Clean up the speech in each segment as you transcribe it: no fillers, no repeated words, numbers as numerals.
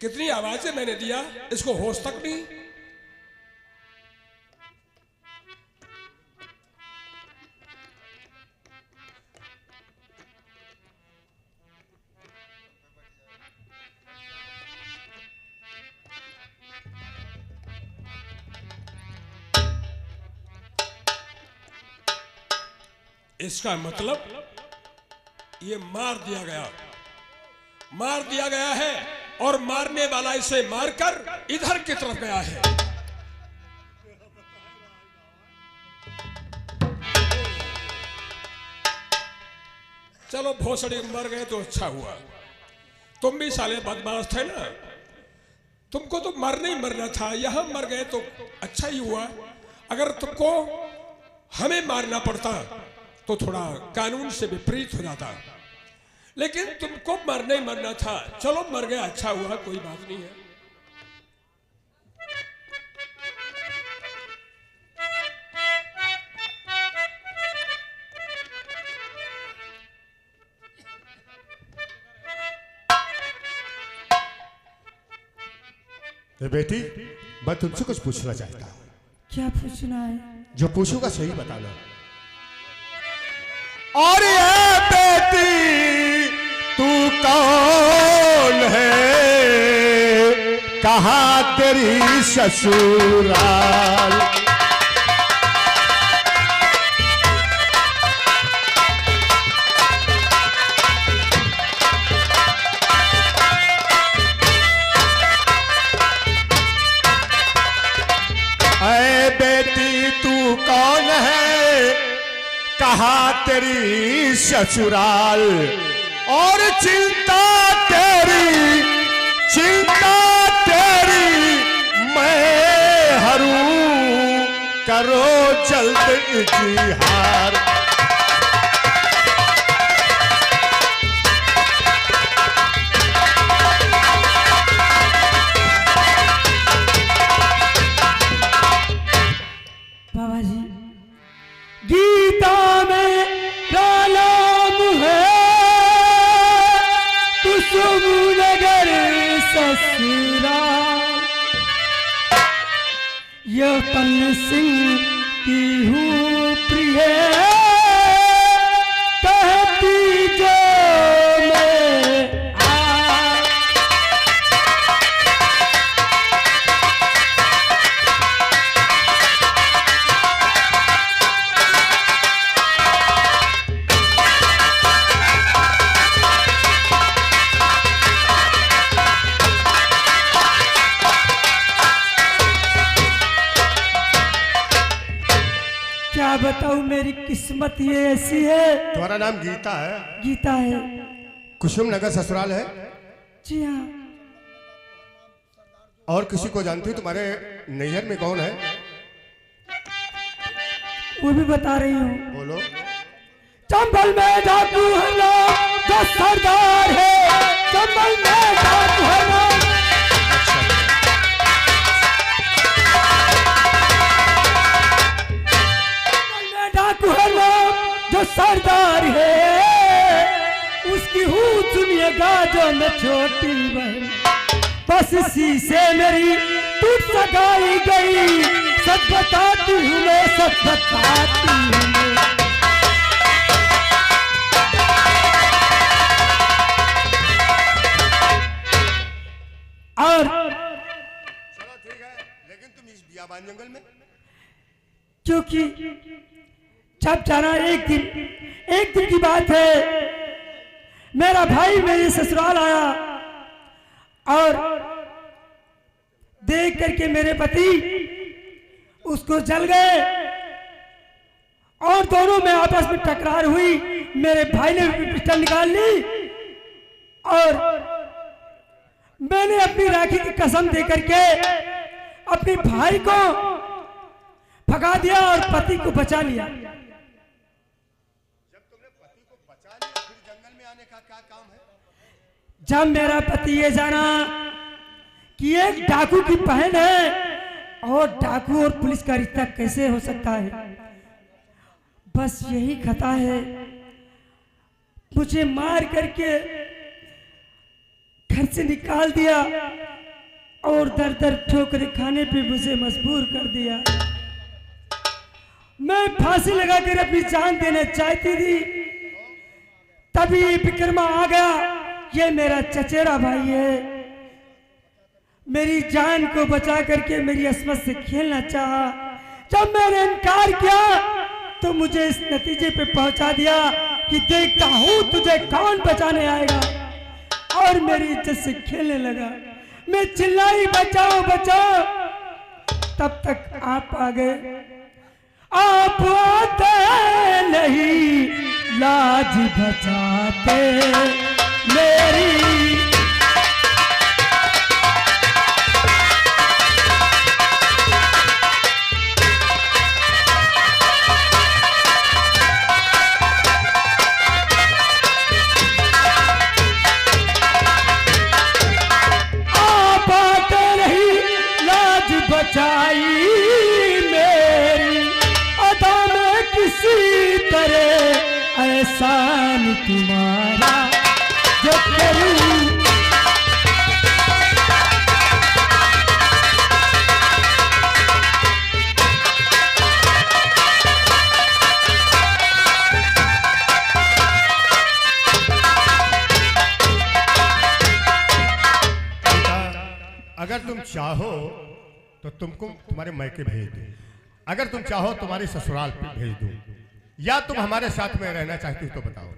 कितनी आवाजें मैंने दिया, इसको होश तक नहीं। इसका मतलब ये मार दिया गया है और मारने वाला इसे मारकर इधर की तरफ गया है। चलो भोसड़ी मर गए तो अच्छा हुआ। तुम भी साले बदमाश थे ना, तुमको तो मरना ही मरना था, यहां मर गए तो अच्छा ही हुआ। अगर तुमको हमें मारना पड़ता तो थोड़ा कानून से विपरीत हो जाता, लेकिन तुमको मरना ही मरना था। चलो मर गया, अच्छा हुआ, कोई बात नहीं है। बेटी, मैं तुमसे कुछ पूछना चाहता हूँ। क्या पूछना है? जो पूछूंगा सही बताना। और ये बेटी तू कौन है, कहाँ तेरी ससुराल? ऐ बेटी तू कौन है, कहाँ तेरी ससुराल? और चिंता तेरी मैं हरूं, करो जल्द इजहार। बाबा जी, गीता में नाम है कुसुमनगर ससुराल। यह पन्न सिंह की हूँ प्रिय, कहती जो मैं आ। क्या बताऊं, मेरी किस्मत ये ऐसी है। तुम्हारा नाम गीता है? गीता है। कुसुम नगर ससुराल है? जी हाँ। और किसी को जानती हो तुम्हारे नैहर में कौन है? वो भी बता रही हूँ। बोलो। चंबल में डाकू है ना, जो सरदार है। चंबल में डाकू है ना। जो सरदार है उसकी हूँ सुनिएगा, जो मैं छोटी बहन। बस इसी से मेरी टूट सगाई गई। सच बताती हूँ मैं, सच बताती हूँ मैं। और चलो ठीक है, लेकिन तुम इस बियाबान जंगल में? क्योंकि जब जाना एक दिन की बात है, मेरा भाई मेरे ससुराल आया और देख करके मेरे पति उसको जल गए और दोनों में आपस में टकरार हुई। मेरे भाई ने पिस्टल निकाल ली और मैंने अपनी राखी की कसम दे करके अपने भाई को भगा दिया और पति को बचा लिया। क्या काम है? जब मेरा पति ये जाना कि एक डाकू की बहन है और डाकू और पुलिस का रिश्ता कैसे हो सकता है, बस यही खता है। मुझे मार करके घर से निकाल दिया और दर दर ठोकर खाने पे मुझे मजबूर कर दिया। मैं फांसी लगाकर अपनी जान देना चाहती थी, तभी विक्रमा आ गया। ये मेरा चचेरा भाई है, मेरी जान को बचा करके मेरी अस्मत से खेलना चाहा। जब मैंने इनकार किया तो मुझे इस नतीजे पे पहुंचा दिया कि देखता हूं तुझे कौन बचाने आएगा, और मेरी इज्जत से खेलने लगा। मैं चिल्लाई बचाओ बचाओ, तब तक आप आ गए। आप आते नहीं, लाज बचाते मेरी। आप आते नहीं, लाज बचाई मेरी। अदा में किसी तरह एहसान तुम्हारा जो करूं। अगर तुम चाहो तो तुमको तुम्हारे मैके भेज दूं, अगर तुम चाहो तुम्हारे ससुराल पे भेज दूं, या तुम हमारे साथ में रहना चाहती हो तो बताओ,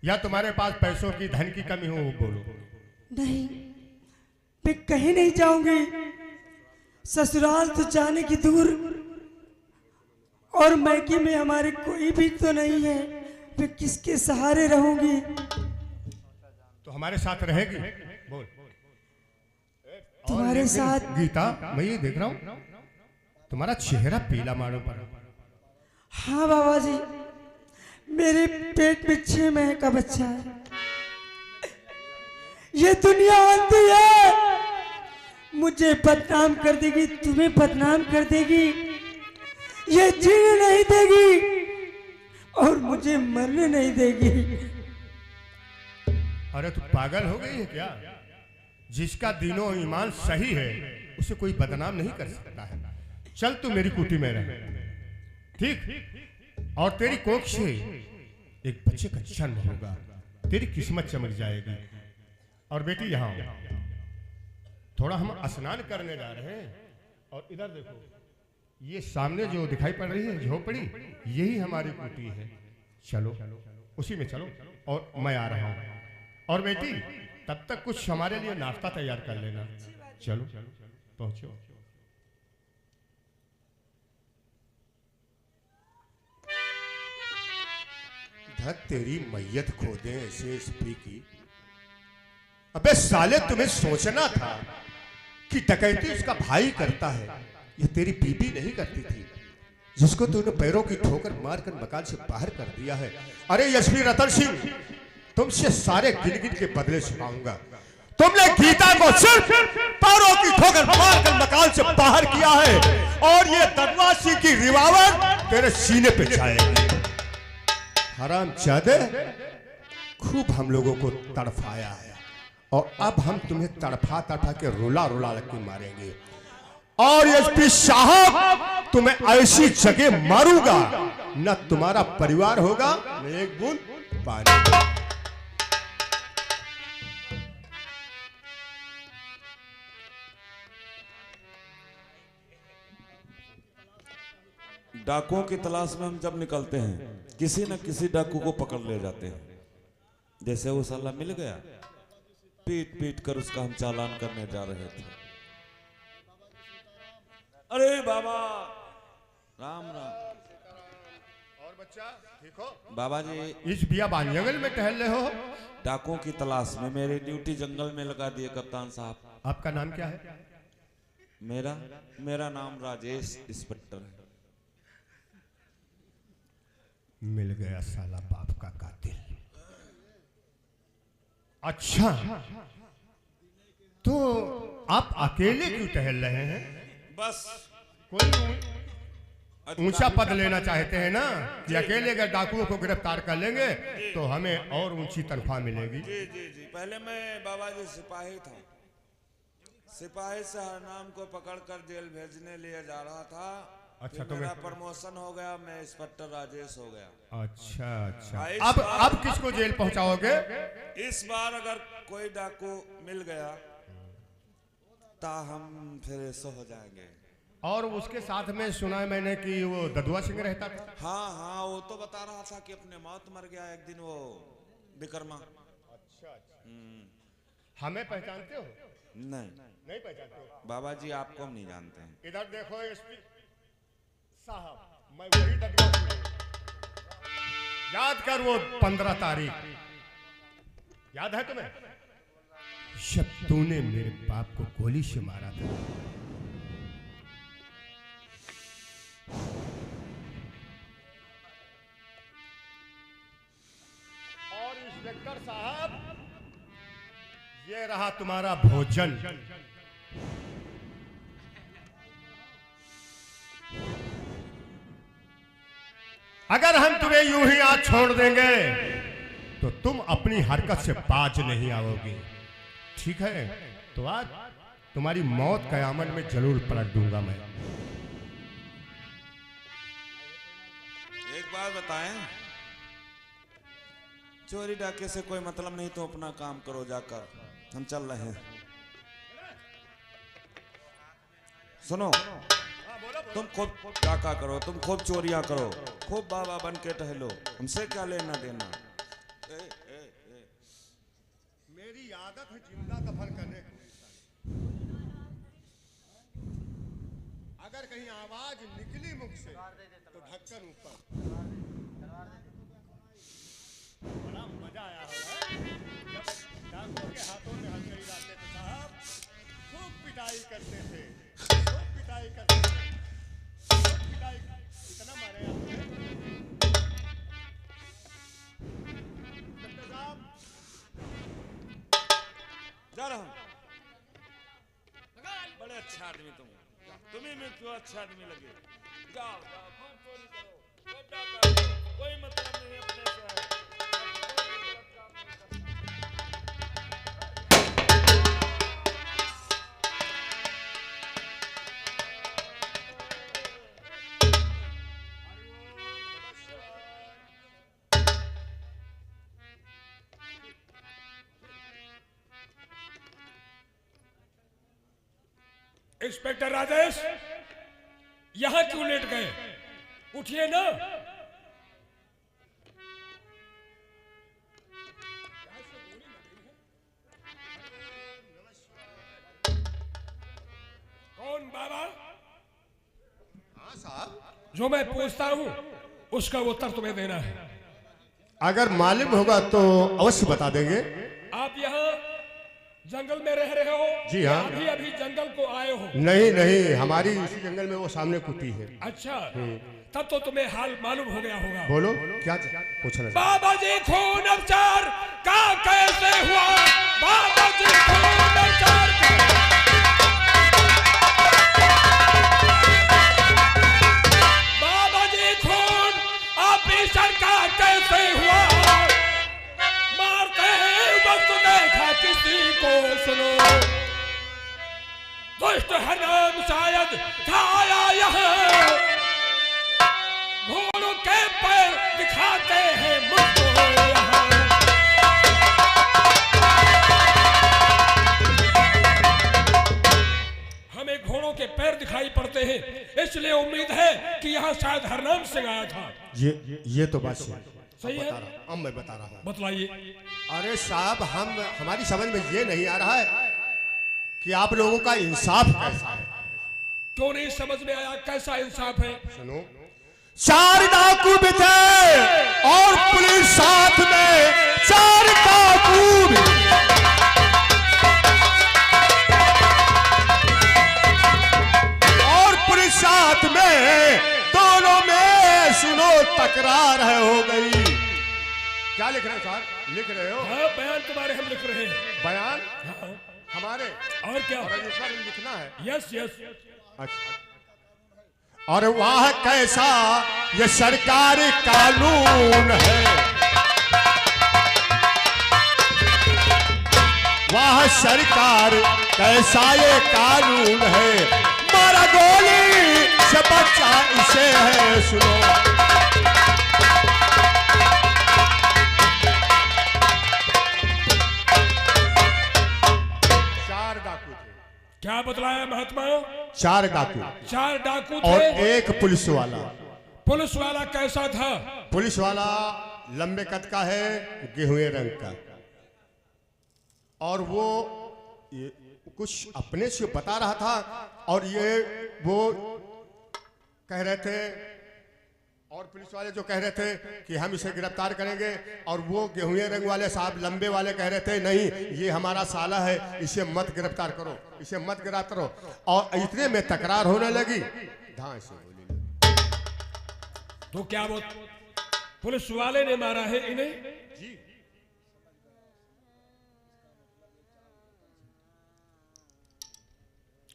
या तुम्हारे पास पैसों की धन की कमी हो वो बोलो। नहीं, मैं कहीं नहीं जाऊंगी। ससुराल तो जाने की दूर, और मैके में हमारे कोई भी तो नहीं है। मैं किसके सहारे रहूंगी? तो हमारे साथ रहेगी? बोल। तुम्हारे साथ। गीता, मैं ये देख रहा हूँ तुम्हारा चेहरा पीला मानो पड़ा। हाँ बाबा जी, मेरे पेट में 6 महीने का बच्चा है। ये दुनिया आती है, मुझे बदनाम कर देगी, तुम्हें बदनाम कर देगी, ये जीने नहीं देगी और मुझे मरने नहीं देगी। अरे तू पागल हो गई है क्या? जिसका दीनो ईमान सही है उसे कोई बदनाम नहीं कर सकता है। चल तू मेरी कुटी में रह, ठीक? और तेरी कोख से एक बच्चे का जन्म होगा, तेरी किस्मत चमक जाएगी। और बेटी यहाँ थोड़ा हम स्नान करने जा रहे हैं, और इधर देखो ये सामने जो दिखाई पड़ रही है झोपड़ी, यही हमारी कुटी है। चलो उसी में चलो, और मैं आ रहा हूँ। और बेटी तब तक कुछ हमारे लिए नाश्ता तैयार कर लेना। चलो पहुंचो। धत तेरी मैयत खोदे ऐसे स्पी की। अबे साले, तुम्हें सोचना था कि डकैती उसका भाई करता है, ये तेरी बीबी नहीं करती थी, जिसको तूने पैरों की ठोकर मारकर मकान से बाहर कर दिया है। अरे यशवी रतन सिंह, तुमसे सारे गिन गिन के बदले छुपाऊंगा। तुमने गीता को सिर्फ पैरों की ठोकर मारकर मकान से बाहर किया है, और ये दनवा सिंह की रिवावट तेरे सीने पे जाएगी। हरामजादे, खूब हम लोगों को तड़फाया है, और अब हम तुम्हें तड़फा तड़फा के रुला रुला के मारेंगे। और एसपी साहब, तुम्हें ऐसी जगह मारूंगा न तुम्हारा परिवार होगा न एक बूंद पानी। डाकुओं की तलाश में हम जब निकलते हैं, किसी न किसी डाकू को पकड़ ले जाते हैं। जैसे वो साला मिल गया, पीट पीट कर उसका हम चालान करने जा रहे थे। अरे बाबा, राम राम। और बच्चा ठीक हो? बाबा जी, इस बियाबान जंगल में टहल रहे हो? डाकुओं की तलाश में मेरी ड्यूटी जंगल में लगा दिए कप्तान साहब। आपका नाम क्या है? मेरा नाम राजेश इंस्पेक्टर है। मिल गया साला बाप का कातिल। अच्छा, तो आप अकेले क्यों टहल रहे हैं? बस ऊंचा पद लेना चाहते हैं ना कि अकेले अगर डाकुओं को गिरफ्तार कर लेंगे तो हमें और ऊंची तनख्वाह मिलेगी। जी जी जी, पहले मैं बाबा जी सिपाही था। सिपाही से हरनाम को पकड़कर जेल भेजने लिए जा रहा था। अच्छा, तो मेरा प्रमोशन हो गया, मैं इंस्पेक्टर राजेश हो गया। अच्छा अच्छा, अब किसको जेल पहुंचाओगे? इस बार अगर कोई डाकू मिल गया तो हम फिर ऐसा हो जाएंगे। और उसके साथ में सुना है मैंने कि वो ददुआ सिंह रहता था। हाँ हाँ, वो तो बता रहा था कि अपने मौत मर गया एक दिन वो विक्रमा। अच्छा, हमें पहचानते हो? नहीं पहचानते हो? बाबा जी आपको हम नहीं जानते हैं। इधर देखो एसपी साहब, मैं वही ददुआ सिंह हूं। याद कर वो 15 तारीख, याद है तुम्हें? जब तूने मेरे बाप को गोली से मारा था। और इंस्पेक्टर साहब, ये रहा तुम्हारा भोजन। अगर हम तुम्हें यूं ही आज छोड़ देंगे तो तुम अपनी हरकत से बाज नहीं आओगे, ठीक है? तो आज तुम्हारी मौत कयामत में जरूर पलट दूंगा मैं। एक बात बताएं, चोरी डाके से कोई मतलब नहीं, तो अपना काम करो जाकर, हम चल रहे हैं। सुनो, तुम खूब डाका करो, तुम खूब चोरियां करो, खूब बाबा बन के टहलो, हमसे क्या लेना देना। मेरी आदत है जिंदा दफन करने की। अगर कहीं आवाज निकली मुख से तो ढक्कन ऊपर। बड़ा मजा आया होगा जब डाकुओं के हाथों में हथकड़ी डालते थे साहब। खूब पिटाई करते थे, खूब पिटाई करते थे, खूब पिटाई। इतना मारे आपने साहब। जा रहा हूं। बड़े अच्छा आदमी तुम्हें में क्यों अच्छा आदमी लगे। जाओ जाओ, खूब चोरी करो, खूब डाका करो, कोई मतलब नहीं अपने से है। इंस्पेक्टर राजेश, यहां क्यों लेट गए? उठिए ना। कौन बाबा? हाँ साहब, जो मैं पूछता हूं उसका उत्तर तुम्हें देना है। अगर मालूम होगा तो अवश्य बता देंगे। आप यहाँ जंगल में रह रहे हो? जी हाँ। अभी अभी जंगल को आए हो? नहीं नहीं, हमारी इसी जंगल में वो सामने कुटी है। अच्छा, तब तो तुम्हें हाल मालूम हो गया होगा। बोलो, क्या पूछना है? बाबा जी खून उपचार का कैसे हुआ? बाबा जी खून उपचार बाबा जी खून ऑपरेशन का कैसे हुआ? मारते वक्त देखा किसी को सुनो, दुष्ट है नाम शायद छाया यहाँ, घोड़ों के पैर दिखाते हैं मुझको यहाँ। हमें घोड़ों के पैर दिखाई पड़ते हैं, इसलिए उम्मीद है कि यहाँ शायद हरनाम सिंह आया था। ये तो बात सही है। अब मैं बता रहा हूँ। बतलाइए। अरे साहब, हमारी समझ में ये नहीं आ रहा है कि आप लोगों का इंसाफ कैसा है। क्यों नहीं समझ में आया? कैसा इंसाफ है? सुनो, 4 डाकू भी थे और पुलिस साथ में 4 डाकू भी। और पुलिस साथ में, दोनों में सुनो तकरार है हो गई। क्या लिख रहे हो सर? लिख रहे हो? हाँ, बयान तुम्हारे हम लिख रहे हैं। बयान? हाँ। हमारे? और क्या? रजिस्टर में लिखना है? Yes yes. अच्छा, और वाह कैसा ये सरकारी कानून है, वाह सरकार कैसा ये कानून है, मारा गोली से बच्चा इसे है सुनो। चार डाकू थे। क्या बतलाया महात्मा? चार डाकू 4 डाकू और थे। एक पुलिस वाला। पुलिस वाला कैसा था? पुलिस वाला लंबे कद का है, गेहुए रंग का, और वो ये कुछ अपने से बता रहा था, और ये वो कह रहे थे, और पुलिस वाले जो कह रहे थे कि हम इसे गिरफ्तार करेंगे, और वो गेहुए रंग वाले साहब लंबे वाले कह रहे थे नहीं ये हमारा साला है, इसे मत गिरफ्तार करो, इसे मत गिरफ्तार करो। और इतने में तकरार होने लगी, धां से गोली लगी। तो क्या वो पुलिस वाले ने मारा है इन्हें? जी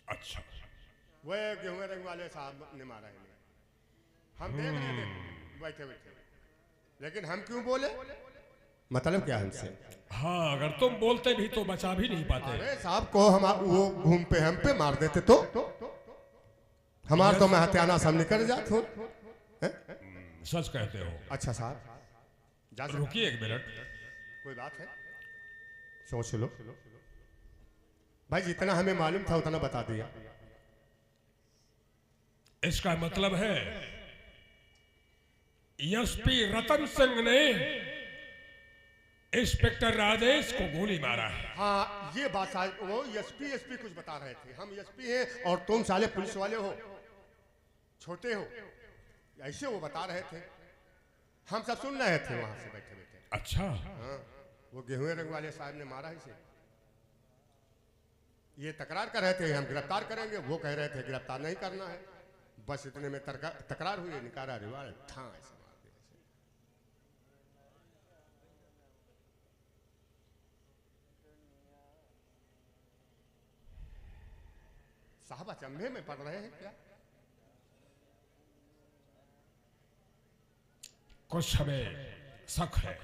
अच्छा, वह गेहुए रंग वाले साहब ने मारा है। हम देख रहे थे बैठे बैठे, लेकिन हम क्यों बोले? मतलब क्या हमसे? हाँ, अगर तुम बोलते भी तो बचा भी नहीं पाते। अरे साहब को हम वो घूम पे हम पे मार देते तो हमारा तो मैं हत्याना सामने कर जाते हो। सच कहते हो। अच्छा साहब जा सकते? रुकिए 1 मिनट। कोई बात है, सोच लो भाई, जितना हमें मालूम था उतना बता दिया। इसका मतलब है एसपी रतन सिंह ने इंस्पेक्टर राजेश को गोली मारा है। हाँ ये बात वो एसपी कुछ बता रहे थे, हम एसपी हैं और तुम साले पुलिस वाले हो, छोटे हो, ऐसे वो बता रहे थे, हम सब सुन रहे थे वहां से बैठे बैठे। अच्छा, हाँ वो गेहुए रंग वाले साहब ने मारा इसे, ये तकरार कर रहे थे हम गिरफ्तार करेंगे, वो कह रहे थे गिरफ्तार नहीं करना है, बस इतने में तकरार हुई, निकाला रिवाज था ऐसे मार दिया। साहब अचंभे में पड़ रहे हैं क्या? कुछ हमें शक है।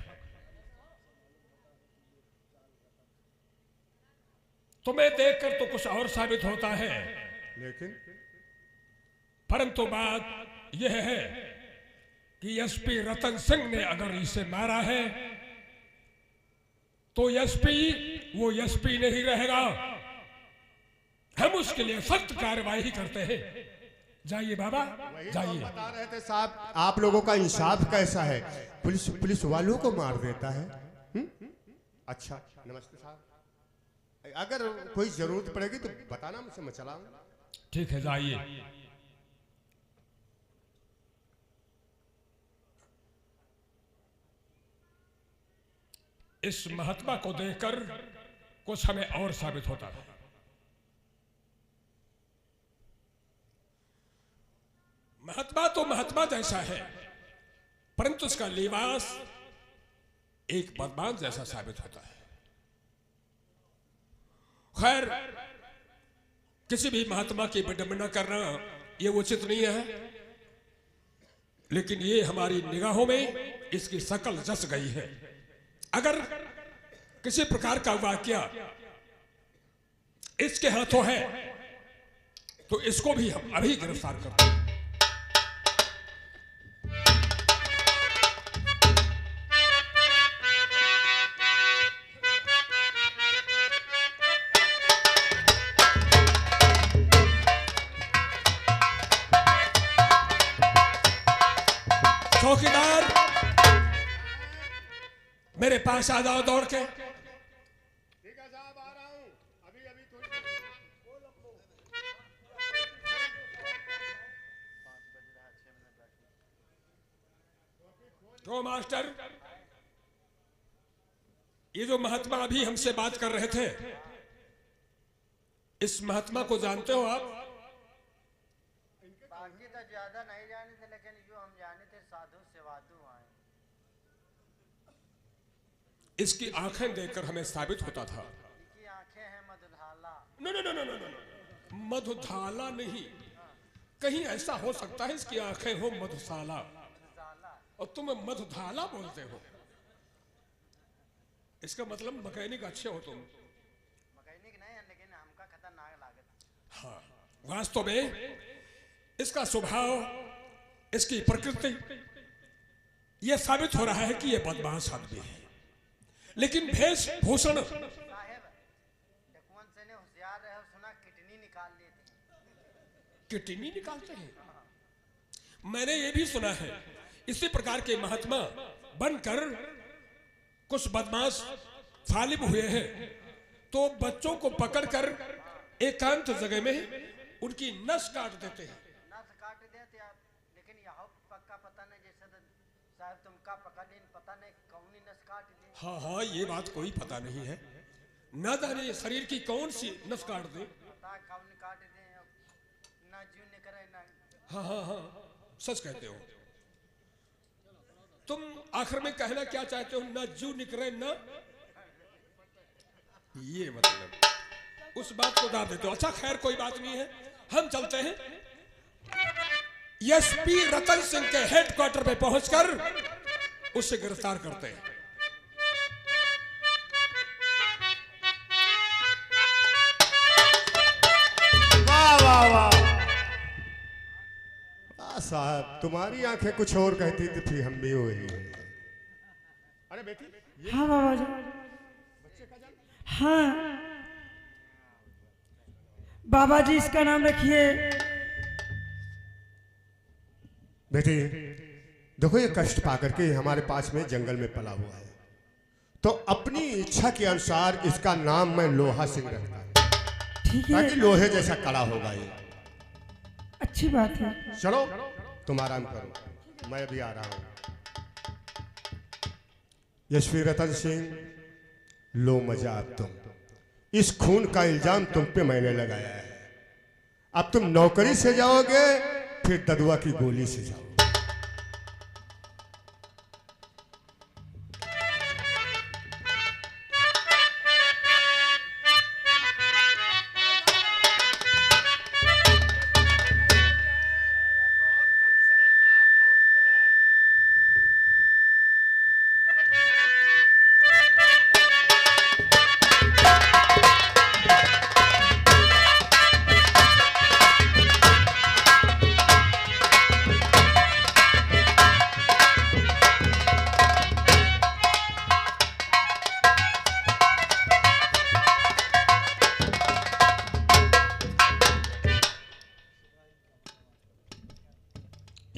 तुम्हें देखकर तो कुछ और साबित होता है, लेकिन परंतु बात यह है कि एसपी रतन सिंह ने अगर इसे मारा है तो एसपी वो एसपी नहीं रहेगा, हम उसके लिए सख्त कार्रवाई करते हैं। जाइए बाबा वही तो जाइए। बता रहे थे साहब, आप लोगों का इंसाफ कैसा है, पुलिस वालों को मार देता है। अच्छा नमस्ते साहब, अगर कोई जरूरत पड़ेगी तो बताना, मुझसे मैं चलाऊंगा। ठीक है जाइए। इस महात्मा को देखकर कुछ हमें और साबित होता है। महात्मा तो महात्मा जैसा है, परंतु उसका लिबास एक बदमाश जैसा साबित होता है। खैर, किसी भी महात्मा की विडंबना करना ये उचित नहीं है, लेकिन ये हमारी निगाहों में इसकी शकल जस गई है। अगर किसी प्रकार का वाकया इसके हाथों है तो इसको भी हम अभी गिरफ्तार करते हैं। चौकीदार मेरे पास आ जाओ दौड़ के। ठीक है साहब आ रहा हूँ, अभी अभी तो मास्टर, ये जो महात्मा अभी हमसे बात कर रहे थे, इस महात्मा को जानते हो आप? बाकी तो ज्यादा नहीं जाने थे, लेकिन जो हम जाने थे साधु सेवादु आए। इसकी आंखें देखकर हमें साबित होता था। इनकी आंखें हैं मधुधाला। No no no no no no, मधुधाला नहीं, कहीं ऐसा हो सकता है इसकी आंखें हो मधुशाला और तुम मधुधाला बोलते हो। इसका मतलब मैकेनिक अच्छे हो तुम। मैकेनिक नहीं है लेकिन हमका खतरनाक लागत। हाँ, वास्तव में इसका स्वभाव, इसकी प्रकृति यह साबित हो रहा है कि यह बदमाश आदमी है, लेकिन वेशभूषण साहेब जकवन से ने होशियार रहे सुना किडनी निकाल ली थी। किडनी निकालते हैं। मैंने ये भी सुना है इसी प्रकार के महात्मा बनकर कुछ बदमाश फालिब हुए हैं तो बच्चों को पकड़कर एकांत जगह में उनकी नस काट देते हैं। नस काट देते आप, लेकिन यह पक्का पता नहीं जैसे तो साहब तुमका पकड़ लीन पता नहीं कौनी नस काट दी। हाँ हाँ, ये बात कोई पता नहीं है, न जाने शरीर की कौन सी नस काट दे। पता कौन काट दे ना जीव निकले ना। हाँ हाँ हाँ, सच कहते हो तुम। आखिर में कहना क्या चाहते हो? न जीव निकले न, ये मतलब उस बात को डाल देते हो। अच्छा खैर कोई बात नहीं है, हम चलते हैं। एसपी रतन सिंह के हेडक्वार्टर पे पहुंचकर उसे गिरफ्तार करते हैं। वाह वाह वाह साहब, तुम्हारी आंखें कुछ और कहती थी, फिर हम भी वही हैं। अरे बेटी, हाँ बाबा जी, हाँ बाबा जी इसका नाम रखिए। बेटी देखो, ये कष्ट पाकर के हमारे पास में जंगल में पला हुआ है, तो अपनी इच्छा के अनुसार इसका नाम मैं लोहा सिंह रखता हूं, ठीक है, ताकि लोहे जैसा कड़ा होगा ये। अच्छी बात है। चलो तुम आराम करो, मैं अभी आ रहा हूं। यशवी रतन सिंह, लो मजा अब तुम। इस खून का इल्जाम तुम पे मैंने लगाया है। अब तुम नौकरी से जाओगे, फिर ददुआ की गोली से जाओगे।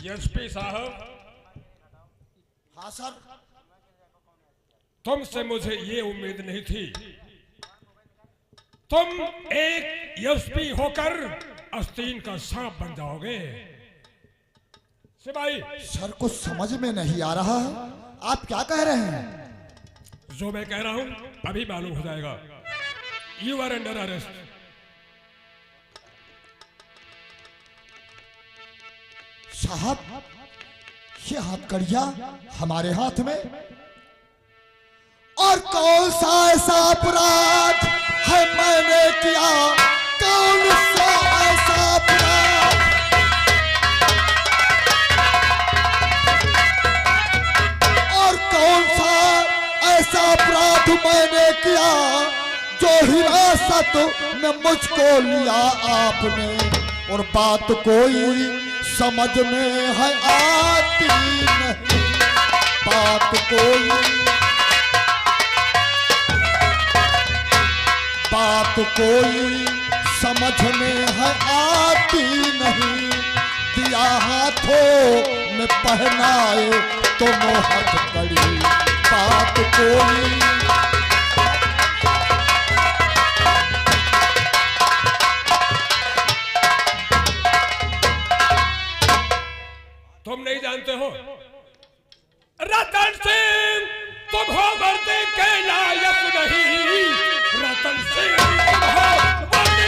एसपी साहब, हाँ सर। तुमसे मुझे ये उम्मीद नहीं थी। तुम एक एसपी होकर आस्तीन का सांप बन जाओगे। सिपाही, सर कुछ समझ में नहीं आ रहा है, आप क्या कह रहे हैं? जो मैं कह रहा हूं अभी मालूम हो जाएगा। You are under arrest. साहब, ये हथकड़िया हमारे हाथ में, और कौन सा ऐसा अपराध है मैंने किया? कौन सा ऐसा अपराध? और कौन सा ऐसा अपराध मैंने किया जो हिरासत में मुझको लिया आपने? और बात कोई समझ में है आती नहीं, बात कोई समझ में है आती नहीं। दिया हाथों में पहनाए तो हथकड़ी, बात कोई तुम नहीं जानते हो रतन सिंह, तुम हो वर्दी के लायक नहीं। रतन सिंह तुम हो वर्दी,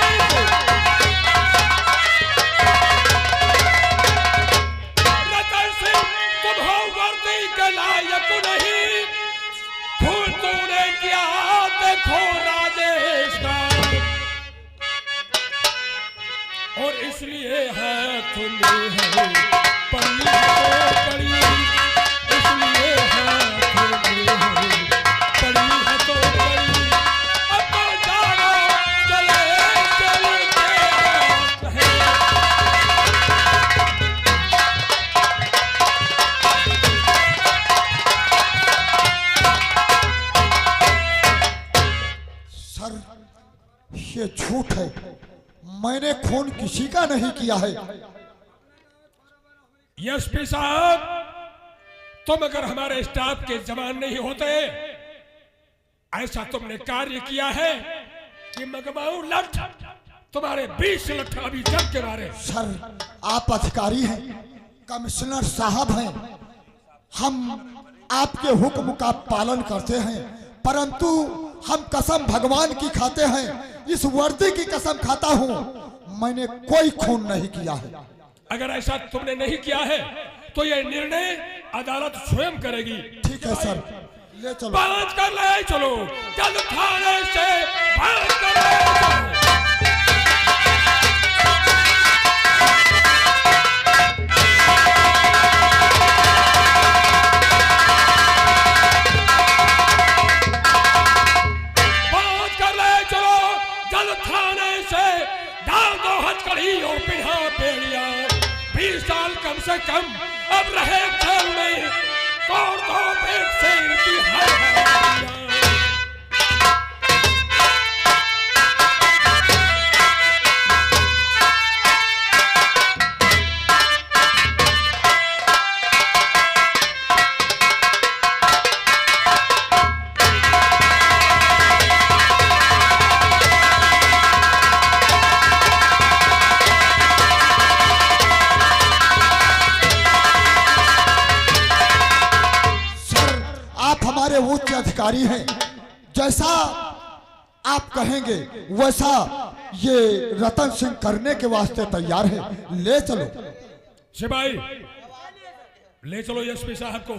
रतन सिंह तुम हो वर्दी के लायक नहीं। खून तूने किया देखो राजेश का, और इस इसलिए हाथ में है पड़ी है तो पड़ी, इसलिए हाथ में है पड़ी है तो पड़ी। अब तो जानो चले चलते हाथ है। सर ये झूठ है, मैंने खून किसी का नहीं किया है। एसपी साहब, तुम अगर हमारे स्टाफ के जवान नहीं होते, ऐसा तुमने कार्य किया है कि मगमाऊ लठ तुम्हारे 20 लठ अभी जग के मारे। सर आप अधिकारी हैं, कमिश्नर साहब हैं, हम आपके हुक्म का पालन करते हैं, परंतु हम कसम भगवान की खाते हैं, इस वर्दी की कसम खाता हूं, मैंने कोई खून नहीं किया है। अगर ऐसा तुमने नहीं किया है तो यह निर्णय अदालत स्वयं करेगी। ठीक है सर, ले चलो। बात कर ले चलो, जल्द थाने से बात कर ले चलो। बात कर ले चलो, जल्द थाने से डाल दो हथकड़ी और पिढ़ा बेड़िया। 20 साल कम से कम अब रहे जेल में, तोड़ दो पेट से इनकी हड्डियां। उच्च अधिकारी हैं, जैसा आप कहेंगे वैसा ये रतन सिंह करने के वास्ते तैयार है। ले चलो सिपाही, ले चलो एसपी साहब को।